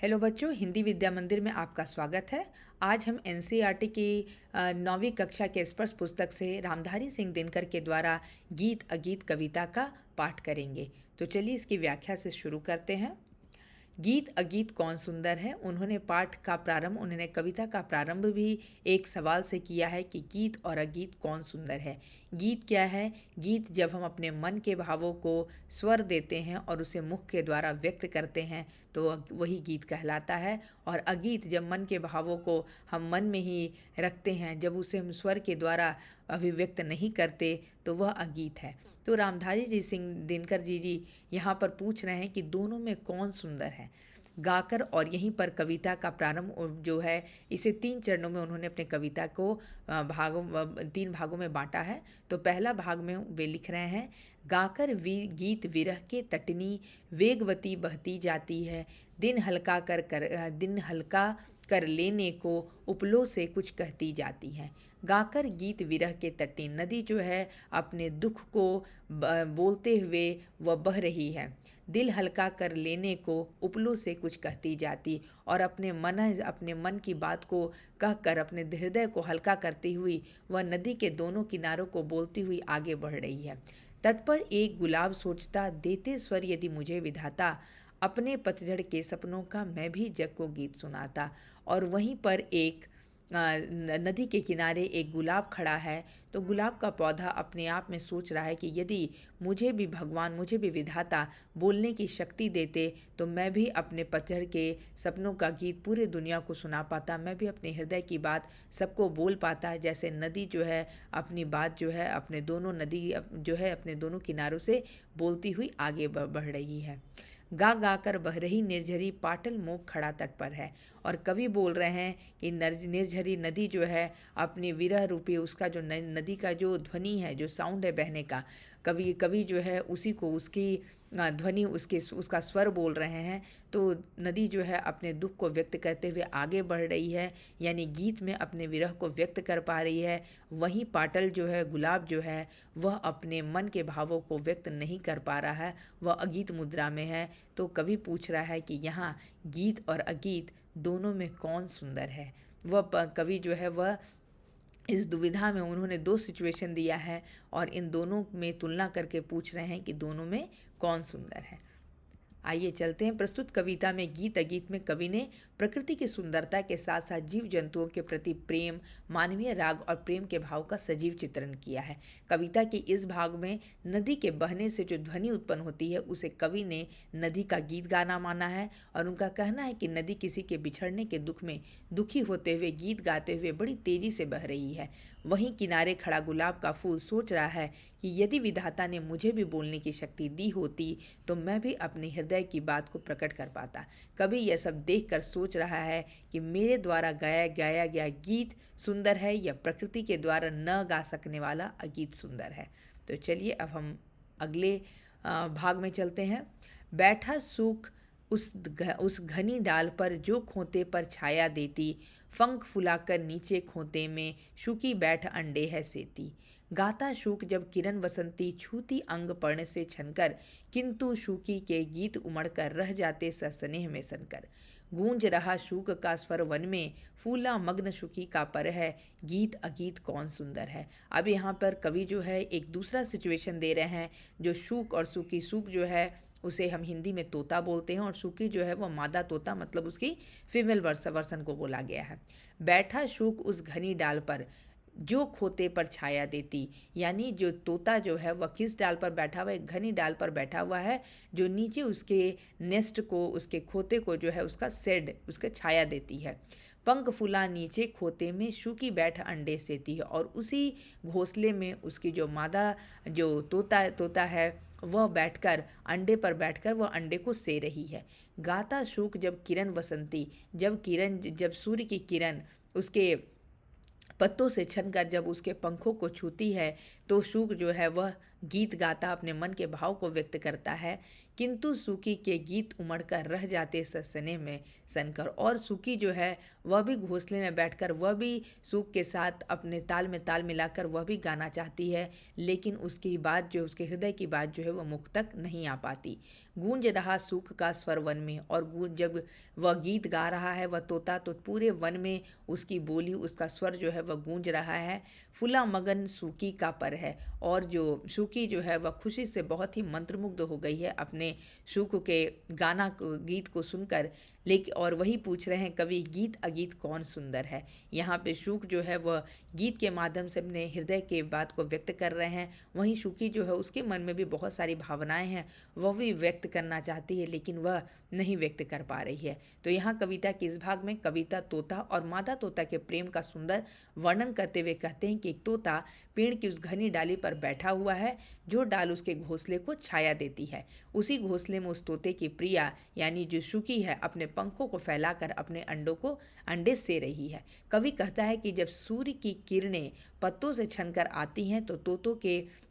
Hello बच्चों, हिंदी विद्या मंदिर में आपका स्वागत है। आज हम एनसीईआरटी की 9वीं कक्षा के स्पर्श पुस्तक से रामधारी सिंह दिनकर के द्वारा गीत अगीत कविता का पाठ करेंगे। तो चलिए इसकी व्याख्या से शुरू करते हैं। गीत अगीत कौन सुंदर है। उन्होंने कविता का प्रारंभ भी एक सवाल से किया है कि गीत और अगीत कौन सुंदर है। गीत क्या है? गीत जब हम अपने मन के भावों को स्वर देते हैं और उसे मुख के द्वारा व्यक्त करते हैं तो वही गीत कहलाता है। और अगीत जब मन के भावों को हम मन में ही रखते हैं, जब उसे हम स्वर के द्वारा अभिव्यक्त नहीं करते तो वह अगीत है। तो रामधारी जी सिंह दिनकर जी यहाँ पर पूछ रहे हैं कि दोनों में कौन सुंदर है। गाकर और यहीं पर कविता का प्रारंभ जो है, इसे 3 चरणों में उन्होंने अपने कविता को 3 भागों में बांटा है। तो पहला भाग में वे लिख रहे हैं, गाकर गीत विरह के तटनी वेगवती बहती जाती है, दिन हल्का कर लेने को उपलों से कुछ कहती जाती है। गाकर गीत विरह के तटनी, नदी जो है अपने दुख को बोलते हुए वह बह रही है। दिल हल्का कर लेने को उपलों से कुछ कहती जाती, और अपने मन की बात को कहकर अपने हृदय को हल्का करती हुई वह नदी के दोनों किनारों को बोलती हुई आगे बढ़ रही है। तट पर एक गुलाब सोचता, देते स्वर यदि मुझे विधाता, अपने पतझड़ के सपनों का मैं भी जग को गीत सुनाता। और वहीं पर एक नदी के किनारे एक गुलाब खड़ा है। तो गुलाब का पौधा अपने आप में सोच रहा है कि यदि मुझे भी भगवान, मुझे भी विधाता बोलने की शक्ति देते तो मैं भी अपने पतझड़ के सपनों का गीत पूरे दुनिया को सुना पाता, मैं भी अपने हृदय की बात सबको बोल पाता। जैसे नदी जो है अपनी बात जो है अपने दोनों किनारों से बोलती हुई आगे बढ़ रही है। गा गा कर बह रही निर्झरी पाटल मोख खड़ा तट पर है। और कवि बोल रहे हैं कि निर्झरी नदी जो है अपनी विरह रूपी उसका जो नदी का जो ध्वनि है, जो साउंड है बहने का, कवि जो है उसी को उसकी ध्वनि उसका स्वर बोल रहे हैं। तो नदी जो है अपने दुख को व्यक्त करते हुए आगे बढ़ रही है, यानी गीत में अपने विरह को व्यक्त कर पा रही है। वहीं पाटल जो है, गुलाब जो है, वह अपने मन के भावों को व्यक्त नहीं कर पा रहा है, वह अगीत मुद्रा में है। तो कवि पूछ रहा है कि यहाँ गीत और अगीत दोनों में कौन सुंदर है। कवि जो है वह इस दुविधा में उन्होंने 2 सिचुएशन दिया है और इन दोनों में तुलना करके पूछ रहे हैं कि दोनों में कौन सुंदर है। आइए चलते हैं। प्रस्तुत कविता में गीत अगीत में कवि ने प्रकृति की सुंदरता के साथ साथ जीव जंतुओं के प्रति प्रेम, मानवीय राग और प्रेम के भाव का सजीव चित्रण किया है। कविता के इस भाग में नदी के बहने से जो ध्वनि उत्पन्न होती है उसे कवि ने नदी का गीत गाना माना है। और उनका कहना है कि नदी किसी के बिछड़ने के दुख में दुखी होते हुए गीत गाते हुए बड़ी तेजी से बह रही है। वहीं किनारे खड़ा गुलाब का फूल सोच रहा है कि यदि विधाता ने मुझे भी बोलने की शक्ति दी होती तो मैं भी अपने हृदय की बात को प्रकट कर पाता। कवि यह सब देखकर सोच रहा है कि मेरे द्वारा गाया गया गीत सुंदर है या प्रकृति के द्वारा न गा सकने वाला अगीत सुंदर है। तो चलिए अब हम अगले भाग में चलते हैं। बैठा सूख उस घनी डाल पर जो खोते पर छाया देती, पंख फुलाकर नीचे खोते में शुकी बैठ अंडे है सेती। गाता शूक जब किरण वसंती छूती अंग पर्ण से छनकर, किंतु शूकी के गीत उमड़कर रह जाते सस्नेह में सनकर। गूंज रहा शूक का स्वर वन में, फूला मग्न शुकी का पर है, गीत अगीत कौन सुंदर है। अब यहाँ पर कवि जो है एक दूसरा सिचुएशन दे रहे हैं। जो शूक और सूकी, शूक जो है उसे हम हिंदी में तोता बोलते हैं और सूकी जो है वह मादा तोता, मतलब उसकी फीमेल वर्सन को बोला गया है। बैठा शूक उस घनी डाल पर जो खोते पर छाया देती, यानी जो तोता जो है वह किस डाल पर बैठा हुआ है? एक घनी डाल पर बैठा हुआ है जो नीचे उसके नेस्ट को, उसके खोते को जो है उसका शेड, उसका छाया देती है। पंख फूला नीचे खोते में शुकी बैठ अंडे सेती है, और उसी घोंसले में उसकी जो मादा जो तोता है वह बैठकर अंडे पर बैठकर वह अंडे को से रही है। गाता शूक जब किरण वसंती, जब सूर्य की किरण उसके पत्तों से छनकर जब उसके पंखों को छूती है तो शूक जो है वह गीत गाता अपने मन के भाव को व्यक्त करता है किंतु सूकी के गीत उमड़ कर रह जाते सनसनी में सनकर। और सूकी जो है वह भी घोंसले में बैठकर वह भी सूक के साथ अपने ताल में ताल मिलाकर वह भी गाना चाहती है, लेकिन उसकी बात जो उसके हृदय की बात जो है वह मुख तक नहीं आ पाती। गूंज रहा सूख का स्वर वन में, और गूंज जब वह गीत गा रहा है वह तोता, तो पूरे वन में उसकी बोली उसका स्वर जो है वह गूंज रहा है। फुला मगन सूकी का पर है, और जो सूकी जो है वह खुशी से बहुत ही मंत्रमुग्ध हो गई है अपने सूक के गीत को सुनकर। लेकिन और वही पूछ रहे हैं कवि, गीत अगीत कौन सुंदर है। यहाँ पे सूक जो है वह गीत के माध्यम से अपने हृदय के बात को व्यक्त कर रहे हैं, वहीं सूकी जो है उसके मन में भी बहुत सारी भावनाएं हैं, वह भी व्यक्त करना चाहती है लेकिन वह नहीं व्यक्त कर पा रही है। तो यहाँ कविता के इस भाग में कविता तोता और मादा तोता के प्रेम का सुंदर वर्णन करते हुए कहते हैं कि एक तोता पेड़ की उस घनी डाली पर बैठा हुआ है, जो डाल उसके घोंसले को छाया देती है। उसी घोंसले में उस तोते की प्रिया यानी जो शुकी है अपने पंखों को फैलाकर अपने अंडे से रही है। कवि कहता है कि जब सूर्य की किरणें पत्तों से छनकर आती हैं तो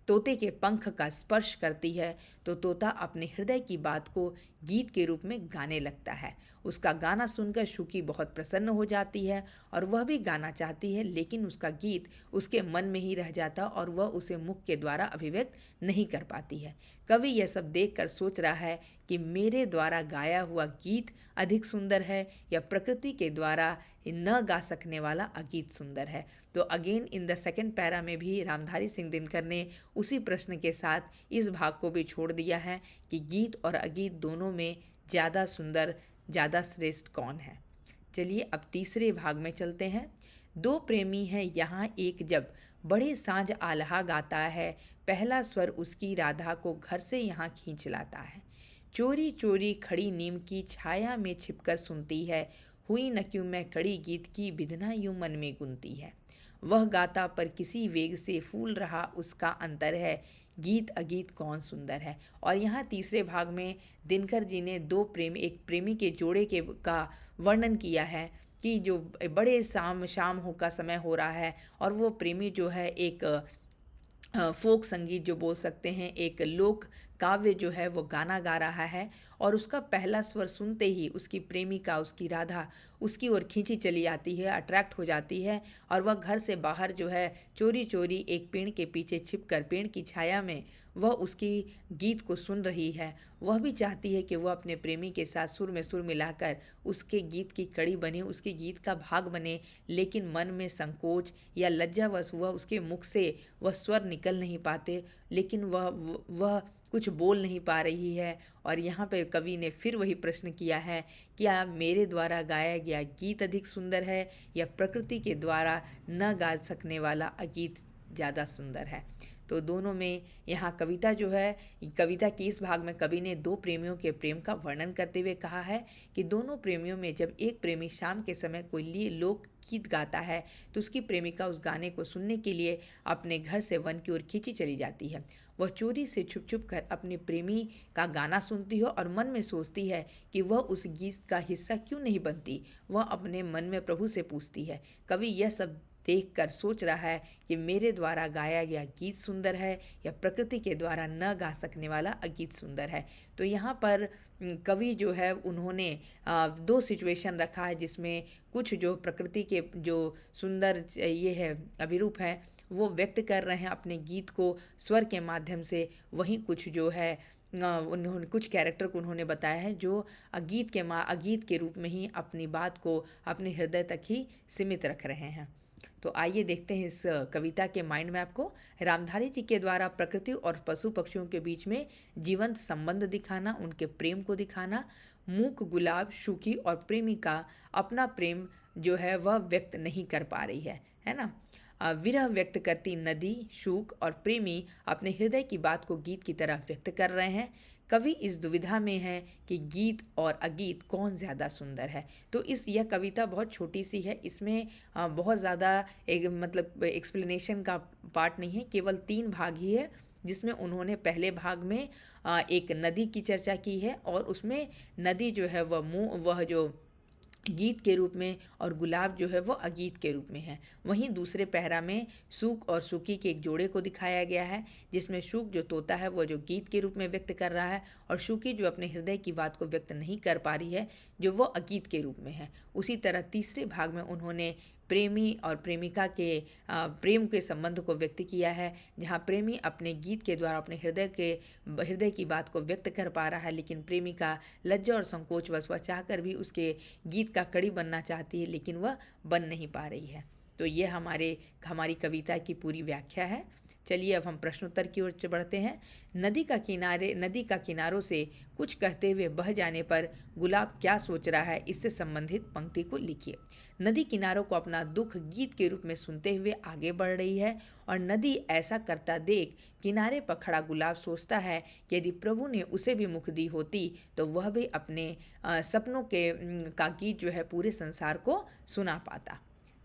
तोते के पंख का स्पर्श करती है, तो तोता अपने हृदय की बात को गीत के रूप में गाने लगता है। उसका गाना सुनकर शुकी बहुत प्रसन्न हो जाती है और वह भी गाना चाहती है, लेकिन उसका गीत उसके मन में ही रह जाता और वह उसे मुख के द्वारा अभिव्यक्त नहीं कर पाती है। कवि यह सब देखकर सोच रहा है कि मेरे द्वारा गाया हुआ गीत अधिक सुंदर है या प्रकृति के द्वारा न गा सकने वाला अगीत सुंदर है। तो again in the second para में भी रामधारी सिंह दिनकर ने उसी प्रश्न के साथ इस भाग को भी छोड़ दिया है कि गीत और अगीत दोनों में ज़्यादा सुंदर, ज़्यादा श्रेष्ठ कौन है। चलिए अब तीसरे भाग में चलते हैं। दो प्रेमी हैं यहाँ एक जब, बड़े सांझ आल्हा गाता है, पहला स्वर उसकी राधा को घर से यहाँ खींच लाता है। चोरी चोरी खड़ी नीम की छाया में छिपकर सुनती है, हुई न क्यों मैं कड़ी गीत की विधना यूं मन में गुनती है। वह गाता पर किसी वेग से फूल रहा उसका अंतर है, गीत अगीत कौन सुंदर है। और यहाँ तीसरे भाग में दिनकर जी ने एक प्रेमी के जोड़े का वर्णन किया है कि जो बड़े शाम हो का समय हो रहा है और वो प्रेमी जो है एक फोक संगीत जो बोल सकते हैं, एक लोक काव्य जो है वो गाना गा रहा है, और उसका पहला स्वर सुनते ही उसकी प्रेमिका, उसकी राधा उसकी ओर खींची चली आती है, अट्रैक्ट हो जाती है, और वह घर से बाहर जो है चोरी चोरी एक पेड़ के पीछे छिपकर पेड़ की छाया में वह उसकी गीत को सुन रही है। वह भी चाहती है कि वह अपने प्रेमी के साथ सुर में सुर मिलाकर उसके गीत की कड़ी बने, उसके गीत का भाग बने, लेकिन मन में संकोच या लज्जावश वह उसके मुख से वह स्वर निकल नहीं पाते, लेकिन वह कुछ बोल नहीं पा रही है। और यहाँ पे कवि ने फिर वही प्रश्न किया है, क्या मेरे द्वारा गाया गया गीत अधिक सुंदर है या प्रकृति के द्वारा न गा सकने वाला अगीत ज़्यादा सुंदर है। तो दोनों में यहाँ कविता जो है, कविता के इस भाग में कवि ने दो प्रेमियों के प्रेम का वर्णन करते हुए कहा है कि दोनों प्रेमियों में जब एक प्रेमी शाम के समय कोई लोक गीत गाता है तो उसकी प्रेमिका उस गाने को सुनने के लिए अपने घर से वन की ओर खींची चली जाती है। वह चोरी से छुप छुप कर अपने प्रेमी का गाना सुनती है और मन में सोचती है कि वह उस गीत का हिस्सा क्यों नहीं बनती। वह अपने मन में प्रभु से पूछती है। कवि यह सब देखकर सोच रहा है कि मेरे द्वारा गाया गया गीत सुंदर है या प्रकृति के द्वारा न गा सकने वाला अगीत सुंदर है। तो यहाँ पर कवि जो है उन्होंने दो सिचुएशन रखा है, जिसमें कुछ जो प्रकृति के जो सुंदर ये है अभिरूप है वो व्यक्त कर रहे हैं अपने गीत को स्वर के माध्यम से, वहीं कुछ जो है उन्होंने कुछ कैरेक्टर को उन्होंने बताया है जो अगीत के रूप में ही अपनी बात को अपने हृदय तक ही सीमित रख रहे हैं। तो आइए देखते हैं इस कविता के माइंड मैप को। रामधारी जी के द्वारा प्रकृति और पशु पक्षियों के बीच में जीवंत संबंध दिखाना, उनके प्रेम को दिखाना। मूक गुलाब शुकी और प्रेमिका अपना प्रेम जो है वह व्यक्त नहीं कर पा रही है ना। विरह व्यक्त करती नदी, शूक और प्रेमी अपने हृदय की बात को गीत की तरह व्यक्त कर रहे हैं। कवि इस दुविधा में है कि गीत और अगीत कौन ज़्यादा सुंदर है। तो यह कविता बहुत छोटी सी है, इसमें बहुत ज़्यादा मतलब एक्सप्लेनेशन का पार्ट नहीं है, केवल 3 भाग ही है, जिसमें उन्होंने पहले भाग में एक नदी की चर्चा की है और उसमें नदी जो है वह जो गीत के रूप में और गुलाब जो है वो अगीत के रूप में है। वहीं दूसरे पहरा में सूक और सूकी के एक जोड़े को दिखाया गया है, जिसमें सूक जो तोता है वो जो गीत के रूप में व्यक्त कर रहा है, और सूकी जो अपने हृदय की बात को व्यक्त नहीं कर पा रही है, जो वो अगीत के रूप में है। उसी तरह तीसरे भाग में उन्होंने प्रेमी और प्रेमिका के प्रेम के संबंध को व्यक्त किया है, जहाँ प्रेमी अपने गीत के द्वारा अपने हृदय की बात को व्यक्त कर पा रहा है, लेकिन प्रेमिका लज्जा और संकोचवश वह चाहकर भी उसके गीत का कड़ी बनना चाहती है, लेकिन वह बन नहीं पा रही है। तो ये हमारी कविता की पूरी व्याख्या है। चलिए अब हम प्रश्नोत्तर की ओर बढ़ते हैं। नदी का किनारों से कुछ कहते हुए बह जाने पर गुलाब क्या सोच रहा है, इससे संबंधित पंक्ति को लिखिए। नदी किनारों को अपना दुख गीत के रूप में सुनते हुए आगे बढ़ रही है, और नदी ऐसा करता देख किनारे पर खड़ा गुलाब सोचता है कि यदि प्रभु ने उसे भी मुख दी होती तो वह भी अपने सपनों का गीत जो है पूरे संसार को सुना पाता।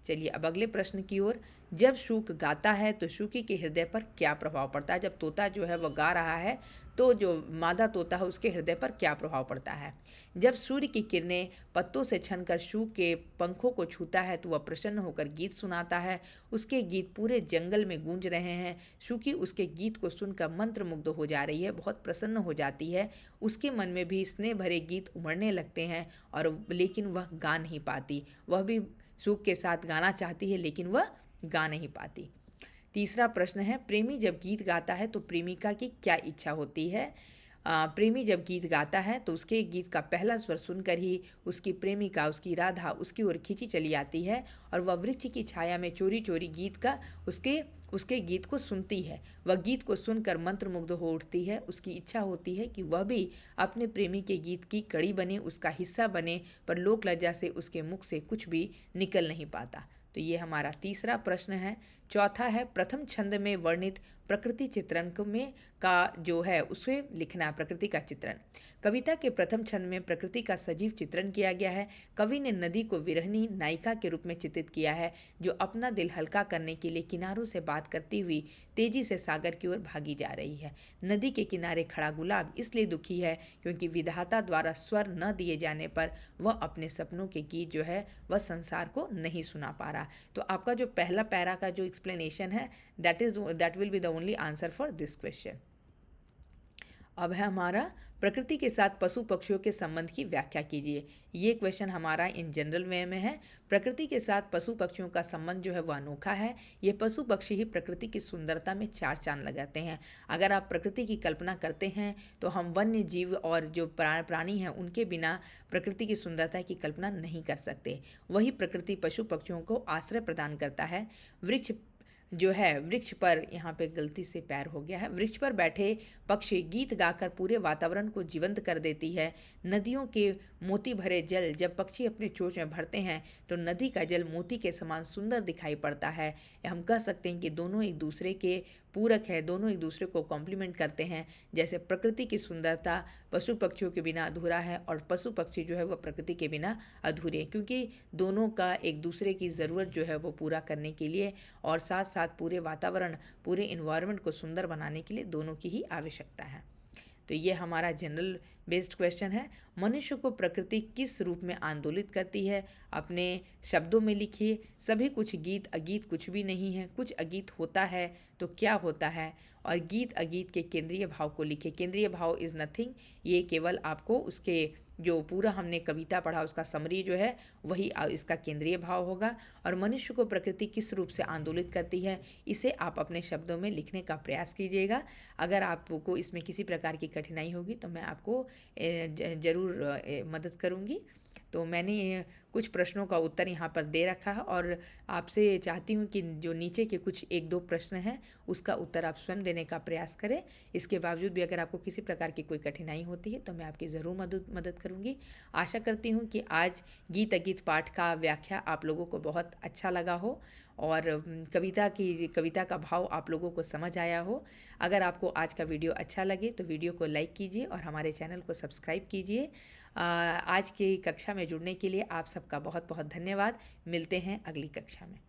चलिए अब अगले प्रश्न की ओर। जब शूक गाता है तो शूकी के हृदय पर क्या प्रभाव पड़ता है? जब तोता जो है वह गा रहा है तो जो मादा तोता है उसके हृदय पर क्या प्रभाव पड़ता है? जब सूर्य की किरणें पत्तों से छनकर शूक के पंखों को छूता है तो वह प्रसन्न होकर गीत सुनाता है। उसके गीत पूरे जंगल में गूंज रहे हैं। शूकी उसके गीत को सुनकर मंत्रमुग्ध हो जा रही है, बहुत प्रसन्न हो जाती है। उसके मन में भी स्नेह भरे गीत उमड़ने लगते हैं, और लेकिन वह गा नहीं पाती। वह भी शूक के साथ गाना चाहती है, लेकिन वह गा नहीं पाती। तीसरा प्रश्न है, प्रेमी जब गीत गाता है तो प्रेमिका की क्या इच्छा होती है? प्रेमी जब गीत गाता है तो उसके गीत का पहला स्वर सुनकर ही उसकी प्रेमिका, उसकी राधा उसकी ओर खींची चली आती है, और वह वृक्ष की छाया में चोरी चोरी उसके गीत को सुनती है। वह गीत को सुनकर मंत्रमुग्ध हो उठती है। उसकी इच्छा होती है कि वह भी अपने प्रेमी के गीत की कड़ी बने, उसका हिस्सा बने, पर लोक लज्जा से उसके मुख से कुछ भी निकल नहीं पाता। तो ये हमारा तीसरा प्रश्न है। चौथा है, प्रथम छंद में वर्णित प्रकृति चित्रण में का जो है उसे लिखना, प्रकृति का चित्रण। कविता के प्रथम छंद में प्रकृति का सजीव चित्रण किया गया है। कवि ने नदी को विरहनी नायिका के रूप में चित्रित किया है, जो अपना दिल हल्का करने के लिए किनारों से बात करती हुई तेजी से सागर की ओर भागी जा रही है। नदी के किनारे खड़ा गुलाब इसलिए दुखी है क्योंकि विधाता द्वारा स्वर न दिए जाने पर वह अपने सपनों के गीत जो है वह संसार को नहीं सुना पा रहा। तो आपका जो पहला पैरा का जो एक्सप्लेनेशन है that will be the only answer for this question. अब है हमारा प्रकृति के साथ पशु पक्षियों के संबंध की व्याख्या कीजिए। ये क्वेश्चन हमारा इन जनरल वे में है। प्रकृति के साथ पशु पक्षियों का संबंध जो है वह अनोखा है। ये पशु पक्षी ही प्रकृति की सुंदरता में चार चांद लगाते हैं। अगर आप प्रकृति की कल्पना करते हैं तो हम वन्य जीव और जो प्राणी हैं उनके बिना प्रकृति की सुंदरता की कल्पना नहीं कर सकते। वही प्रकृति पशु पक्षियों को आश्रय प्रदान करता है। वृक्ष पर, यहाँ पे गलती से पैर हो गया है, वृक्ष पर बैठे पक्षी गीत गाकर पूरे वातावरण को जीवंत कर देती है। नदियों के मोती भरे जल जब पक्षी अपने चोंच में भरते हैं तो नदी का जल मोती के समान सुंदर दिखाई पड़ता है। हम कह सकते हैं कि दोनों एक दूसरे के पूरक है, दोनों एक दूसरे को कॉम्प्लीमेंट करते हैं। जैसे प्रकृति की सुंदरता पशु पक्षियों के बिना अधूरा है, और पशु पक्षी जो है वह प्रकृति के बिना अधूरे हैं, क्योंकि दोनों का एक दूसरे की ज़रूरत जो है वो पूरा करने के लिए और साथ साथ पूरे वातावरण, पूरे इन्वायरमेंट को सुंदर बनाने के लिए दोनों की ही आवश्यकता है। तो ये हमारा जनरल बेस्ड क्वेश्चन है। मनुष्य को प्रकृति किस रूप में आंदोलित करती है? अपने शब्दों में लिखिए। सभी कुछ गीत अगीत कुछ भी नहीं है। कुछ अगीत होता है तो क्या होता है? और गीत अगीत के केंद्रीय भाव को लिखिए। केंद्रीय भाव इज़ नथिंग, ये केवल आपको उसके जो पूरा हमने कविता पढ़ा उसका समरी जो है वही इसका केंद्रीय भाव होगा। और मनुष्य को प्रकृति किस रूप से आंदोलित करती है, इसे आप अपने शब्दों में लिखने का प्रयास कीजिएगा। अगर आपको इसमें किसी प्रकार की कठिनाई होगी तो मैं आपको ज़रूर मदद करूँगी। तो मैंने कुछ प्रश्नों का उत्तर यहाँ पर दे रखा है, और आपसे चाहती हूँ कि जो नीचे के कुछ एक दो प्रश्न हैं उसका उत्तर आप स्वयं देने का प्रयास करें। इसके बावजूद भी अगर आपको किसी प्रकार की कोई कठिनाई होती है तो मैं आपकी ज़रूर मदद करूँगी। आशा करती हूँ कि आज गीत अगीत पाठ का व्याख्या आप लोगों को बहुत अच्छा लगा हो, और कविता का भाव आप लोगों को समझ आया हो। अगर आपको आज का वीडियो अच्छा लगे तो वीडियो को लाइक कीजिए और हमारे चैनल को सब्सक्राइब कीजिए। आज की कक्षा में जुड़ने के लिए आप सबका बहुत बहुत धन्यवाद। मिलते हैं अगली कक्षा में।